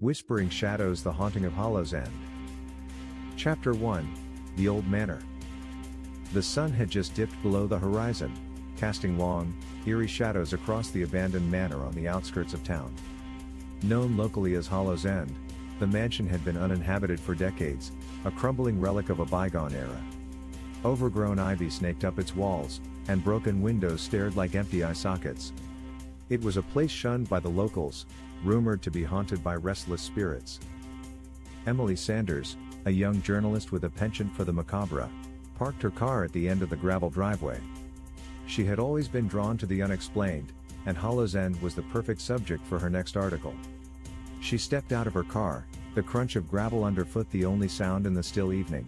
Whispering Shadows, The Haunting of Hollow's End. Chapter 1. The Old Manor. The sun had just dipped below the horizon, casting long, eerie shadows across the abandoned manor on the outskirts of town. Known locally as Hollow's End, the mansion had been uninhabited for decades, a crumbling relic of a bygone era. Overgrown ivy snaked up its walls, and broken windows stared like empty eye sockets. It was a place shunned by the locals, rumored to be haunted by restless spirits. Emily Sanders, a young journalist with a penchant for the macabre, parked her car at the end of the gravel driveway. She had always been drawn to the unexplained, and Hollow's End was the perfect subject for her next article. She stepped out of her car, the crunch of gravel underfoot the only sound in the still evening.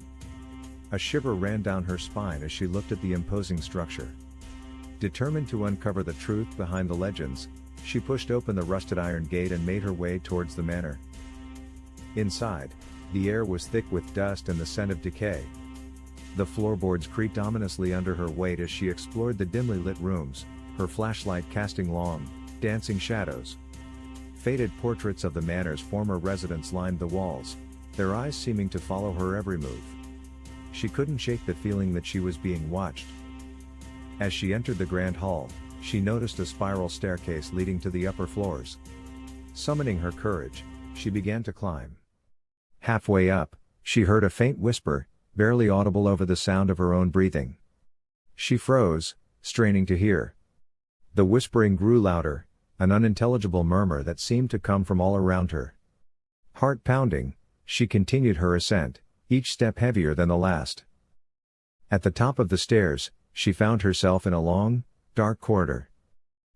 A shiver ran down her spine as she looked at the imposing structure. Determined to uncover the truth behind the legends, she pushed open the rusted iron gate and made her way towards the manor. Inside, the air was thick with dust and the scent of decay. The floorboards creaked ominously under her weight as she explored the dimly lit rooms, her flashlight casting long, dancing shadows. Faded portraits of the manor's former residents lined the walls, their eyes seeming to follow her every move. She couldn't shake the feeling that she was being watched. As she entered the grand hall, she noticed a spiral staircase leading to the upper floors. Summoning her courage, she began to climb. Halfway up, she heard a faint whisper, barely audible over the sound of her own breathing. She froze, straining to hear. The whispering grew louder, an unintelligible murmur that seemed to come from all around her. Heart pounding, she continued her ascent, each step heavier than the last. At the top of the stairs, she found herself in a long, dark corridor.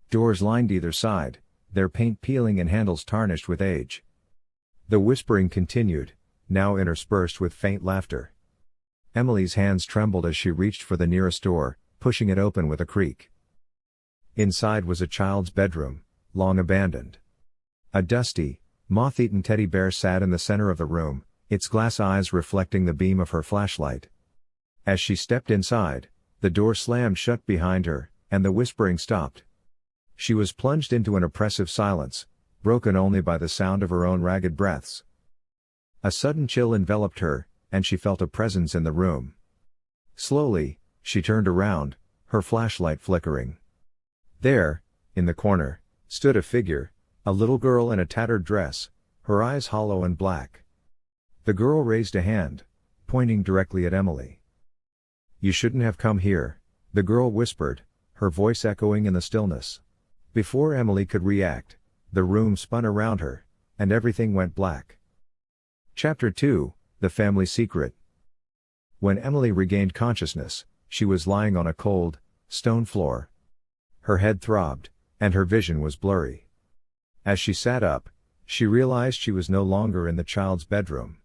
Doors lined either side, their paint peeling and handles tarnished with age. The whispering continued, now interspersed with faint laughter. Emily's hands trembled as she reached for the nearest door, pushing it open with a creak. Inside was a child's bedroom, long abandoned. A dusty, moth-eaten teddy bear sat in the center of the room, its glass eyes reflecting the beam of her flashlight. As she stepped inside, the door slammed shut behind her, and the whispering stopped. She was plunged into an oppressive silence, broken only by the sound of her own ragged breaths. A sudden chill enveloped her, and she felt a presence in the room. Slowly, she turned around, her flashlight flickering. There, in the corner, stood a figure, a little girl in a tattered dress, her eyes hollow and black. The girl raised a hand, pointing directly at Emily. "You shouldn't have come here," the girl whispered, her voice echoing in the stillness. Before Emily could react, the room spun around her, and everything went black. Chapter 2, The Family Secret. When Emily regained consciousness, she was lying on a cold, stone floor. Her head throbbed, and her vision was blurry. As she sat up, she realized she was no longer in the child's bedroom.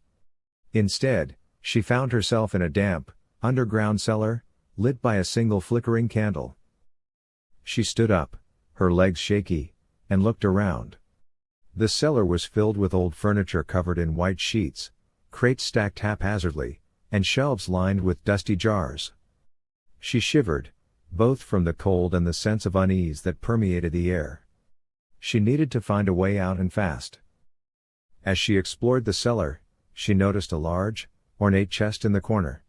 Instead, she found herself in a damp, underground cellar, lit by a single flickering candle. She stood up, her legs shaky, and looked around. The cellar was filled with old furniture covered in white sheets, crates stacked haphazardly, and shelves lined with dusty jars. She shivered, both from the cold and the sense of unease that permeated the air. She needed to find a way out and fast. As she explored the cellar, she noticed a large, ornate chest in the corner.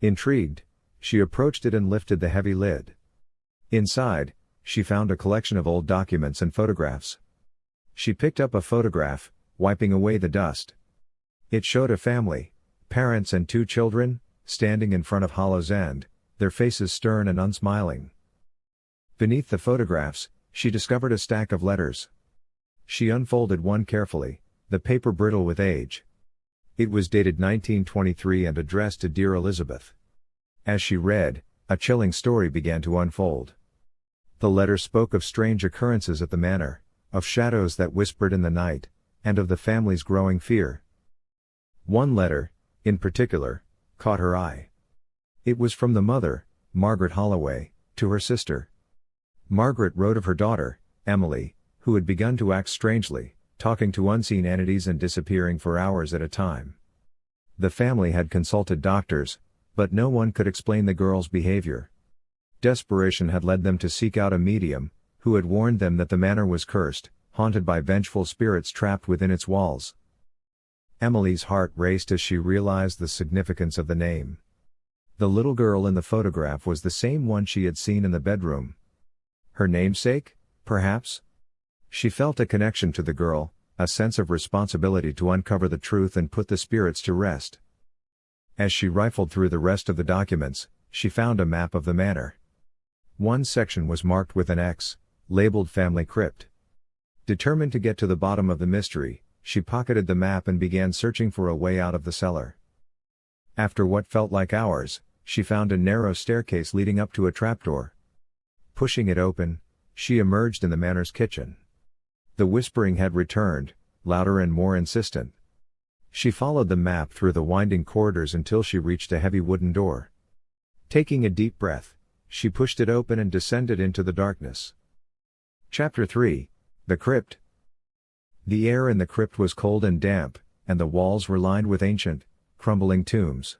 Intrigued, she approached it and lifted the heavy lid. Inside, she found a collection of old documents and photographs. She picked up a photograph, wiping away the dust. It showed a family, parents and two children, standing in front of Hollow's End, their faces stern and unsmiling. Beneath the photographs, she discovered a stack of letters. She unfolded one carefully, the paper brittle with age. It was dated 1923 and addressed to Dear Elizabeth. As she read, a chilling story began to unfold. The letter spoke of strange occurrences at the manor, of shadows that whispered in the night, and of the family's growing fear. One letter, in particular, caught her eye. It was from the mother, Margaret Holloway, to her sister. Margaret wrote of her daughter, Emily, who had begun to act strangely, talking to unseen entities and disappearing for hours at a time. The family had consulted doctors, but no one could explain the girl's behavior. Desperation had led them to seek out a medium, who had warned them that the manor was cursed, haunted by vengeful spirits trapped within its walls. Emily's heart raced as she realized the significance of the name. The little girl in the photograph was the same one she had seen in the bedroom. Her namesake, perhaps? She felt a connection to the girl, a sense of responsibility to uncover the truth and put the spirits to rest. As she rifled through the rest of the documents, she found a map of the manor. One section was marked with an X, labeled Family Crypt. Determined to get to the bottom of the mystery, she pocketed the map and began searching for a way out of the cellar. After what felt like hours, she found a narrow staircase leading up to a trapdoor. Pushing it open, she emerged in the manor's kitchen. The whispering had returned, louder and more insistent. She followed the map through the winding corridors until she reached a heavy wooden door. Taking a deep breath, she pushed it open and descended into the darkness. Chapter 3: The Crypt. The air in the crypt was cold and damp, and the walls were lined with ancient, crumbling tombs.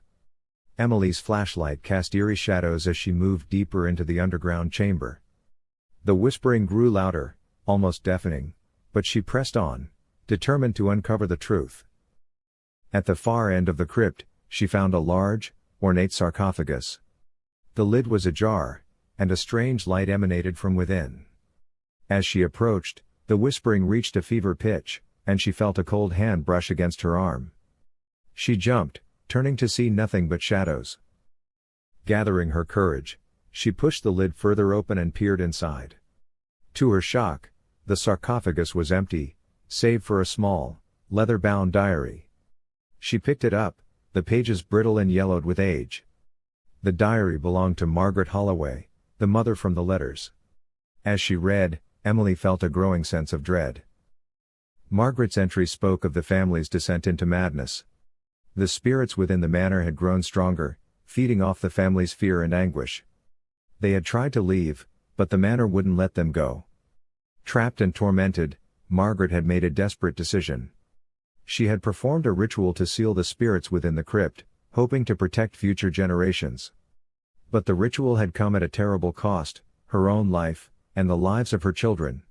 Emily's flashlight cast eerie shadows as she moved deeper into the underground chamber. The whispering grew louder, almost deafening, but she pressed on, determined to uncover the truth. At the far end of the crypt, she found a large, ornate sarcophagus. The lid was ajar, and a strange light emanated from within. As she approached, the whispering reached a fever pitch, and she felt a cold hand brush against her arm. She jumped, turning to see nothing but shadows. Gathering her courage, she pushed the lid further open and peered inside. To her shock, the sarcophagus was empty, save for a small, leather-bound diary. She picked it up, the pages brittle and yellowed with age. The diary belonged to Margaret Holloway, the mother from the letters. As she read, Emily felt a growing sense of dread. Margaret's entry spoke of the family's descent into madness. The spirits within the manor had grown stronger, feeding off the family's fear and anguish. They had tried to leave, but the manor wouldn't let them go. Trapped and tormented, Margaret had made a desperate decision. She had performed a ritual to seal the spirits within the crypt, hoping to protect future generations. But the ritual had come at a terrible cost, her own life, and the lives of her children.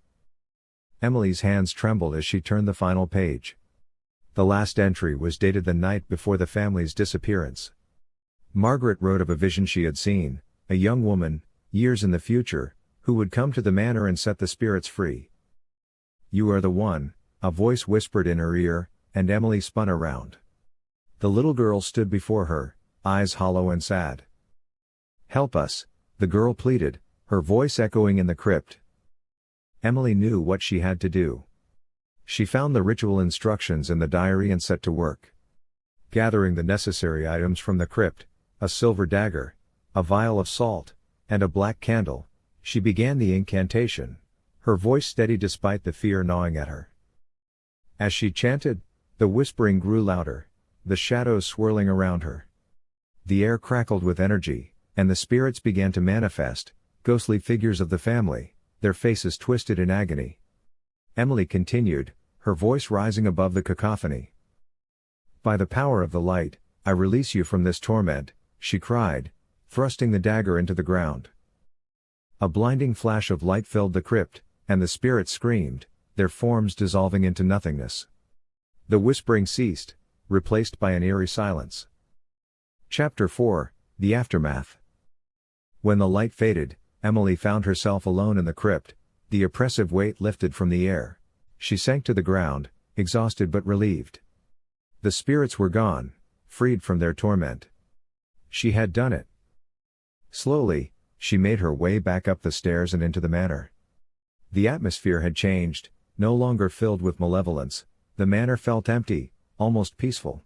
Emily's hands trembled as she turned the final page. The last entry was dated the night before the family's disappearance. Margaret wrote of a vision she had seen, a young woman, years in the future, who would come to the manor and set the spirits free. "You are the one," a voice whispered in her ear, and Emily spun around. The little girl stood before her, eyes hollow and sad. "Help us," the girl pleaded, her voice echoing in the crypt. Emily knew what she had to do. She found the ritual instructions in the diary and set to work. Gathering the necessary items from the crypt, a silver dagger, a vial of salt, and a black candle, she began the incantation, her voice steady despite the fear gnawing at her. As she chanted, the whispering grew louder, the shadows swirling around her. The air crackled with energy, and the spirits began to manifest, ghostly figures of the family, their faces twisted in agony. Emily continued, her voice rising above the cacophony. "By the power of the light, I release you from this torment," she cried, thrusting the dagger into the ground. A blinding flash of light filled the crypt, and the spirits screamed, their forms dissolving into nothingness. The whispering ceased, replaced by an eerie silence. Chapter 4: The Aftermath. When the light faded, Emily found herself alone in the crypt, the oppressive weight lifted from the air. She sank to the ground, exhausted but relieved. The spirits were gone, freed from their torment. She had done it. Slowly, she made her way back up the stairs and into the manor. The atmosphere had changed, no longer filled with malevolence, the manor felt empty, almost peaceful.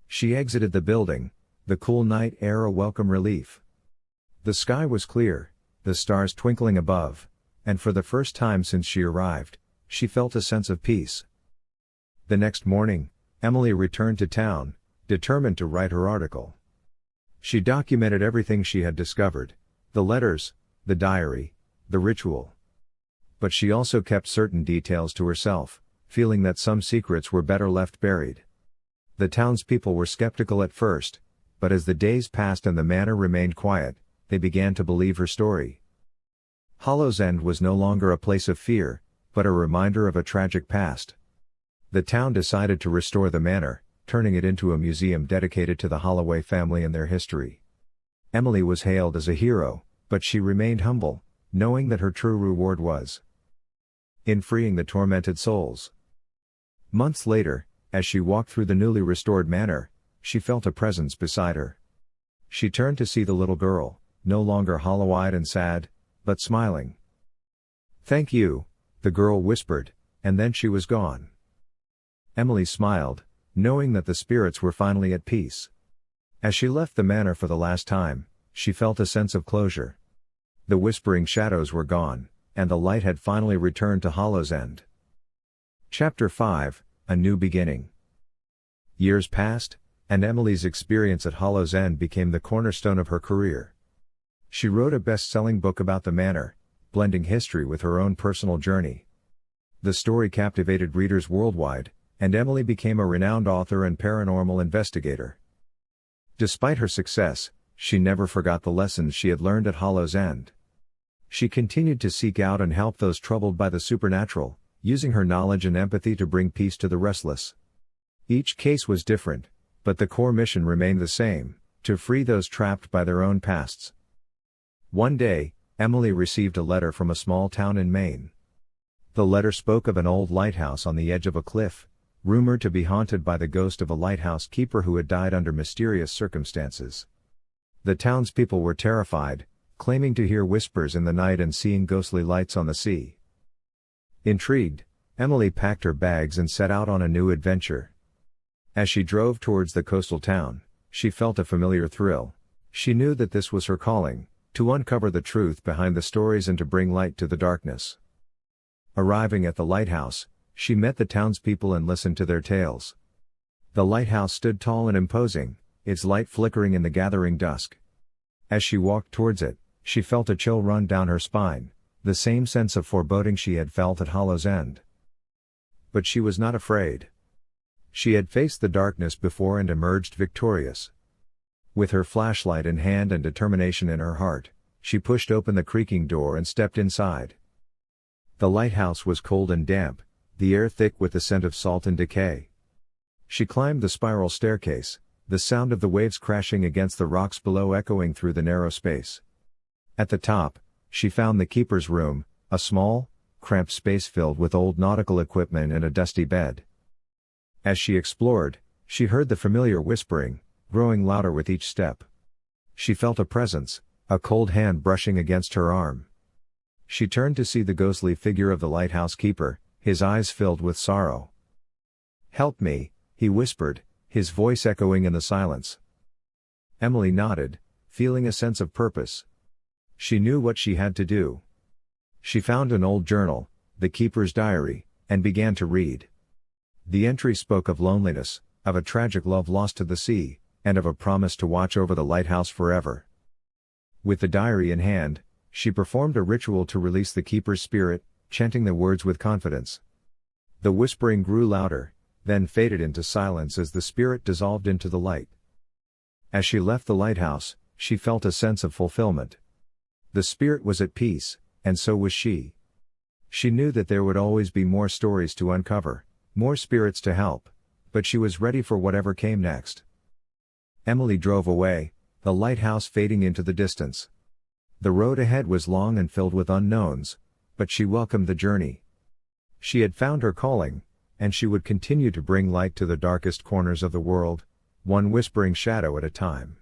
She exited the building, the cool night air a welcome relief. The sky was clear, the stars twinkling above, and for the first time since she arrived, she felt a sense of peace. The next morning, Emily returned to town, determined to write her article. She documented everything she had discovered, the letters, the diary, the ritual. But she also kept certain details to herself, feeling that some secrets were better left buried. The townspeople were skeptical at first, but as the days passed and the manor remained quiet, they began to believe her story. Hollow's End was no longer a place of fear, but a reminder of a tragic past. The town decided to restore the manor, turning it into a museum dedicated to the Holloway family and their history. Emily was hailed as a hero, but she remained humble, knowing that her true reward was in freeing the tormented souls. Months later, as she walked through the newly restored manor, she felt a presence beside her. She turned to see the little girl, no longer hollow-eyed and sad, but smiling. "Thank you," the girl whispered, and then she was gone. Emily smiled, knowing that the spirits were finally at peace. As she left the manor for the last time, she felt a sense of closure. The whispering shadows were gone, and the light had finally returned to Hollow's End. Chapter 5, A New Beginning. Years passed, and Emily's experience at Hollow's End became the cornerstone of her career. She wrote a best-selling book about the manor, blending history with her own personal journey. The story captivated readers worldwide, and Emily became a renowned author and paranormal investigator. Despite her success, she never forgot the lessons she had learned at Hollow's End. She continued to seek out and help those troubled by the supernatural, using her knowledge and empathy to bring peace to the restless. Each case was different, but the core mission remained the same: to free those trapped by their own pasts. One day, Emily received a letter from a small town in Maine. The letter spoke of an old lighthouse on the edge of a cliff, rumored to be haunted by the ghost of a lighthouse keeper who had died under mysterious circumstances. The townspeople were terrified, claiming to hear whispers in the night and seeing ghostly lights on the sea. Intrigued, Emily packed her bags and set out on a new adventure. As she drove towards the coastal town, she felt a familiar thrill. She knew that this was her calling, to uncover the truth behind the stories and to bring light to the darkness. Arriving at the lighthouse, she met the townspeople and listened to their tales. The lighthouse stood tall and imposing, its light flickering in the gathering dusk. As she walked towards it, she felt a chill run down her spine, the same sense of foreboding she had felt at Hollow's End. But she was not afraid. She had faced the darkness before and emerged victorious. With her flashlight in hand and determination in her heart, she pushed open the creaking door and stepped inside. The lighthouse was cold and damp, the air thick with the scent of salt and decay. She climbed the spiral staircase, the sound of the waves crashing against the rocks below echoing through the narrow space. At the top, she found the keeper's room, a small, cramped space filled with old nautical equipment and a dusty bed. As she explored, she heard the familiar whispering, growing louder with each step. She felt a presence, a cold hand brushing against her arm. She turned to see the ghostly figure of the lighthouse keeper, his eyes filled with sorrow. "Help me," he whispered, his voice echoing in the silence. Emily nodded, feeling a sense of purpose. She knew what she had to do. She found an old journal, the keeper's diary, and began to read. The entry spoke of loneliness, of a tragic love lost to the sea, and of a promise to watch over the lighthouse forever. With the diary in hand, she performed a ritual to release the keeper's spirit, chanting the words with confidence. The whispering grew louder, then faded into silence as the spirit dissolved into the light. As she left the lighthouse, she felt a sense of fulfillment. The spirit was at peace, and so was she. She knew that there would always be more stories to uncover, more spirits to help, but she was ready for whatever came next. Emily drove away, the lighthouse fading into the distance. The road ahead was long and filled with unknowns, but she welcomed the journey. She had found her calling, and she would continue to bring light to the darkest corners of the world, one whispering shadow at a time.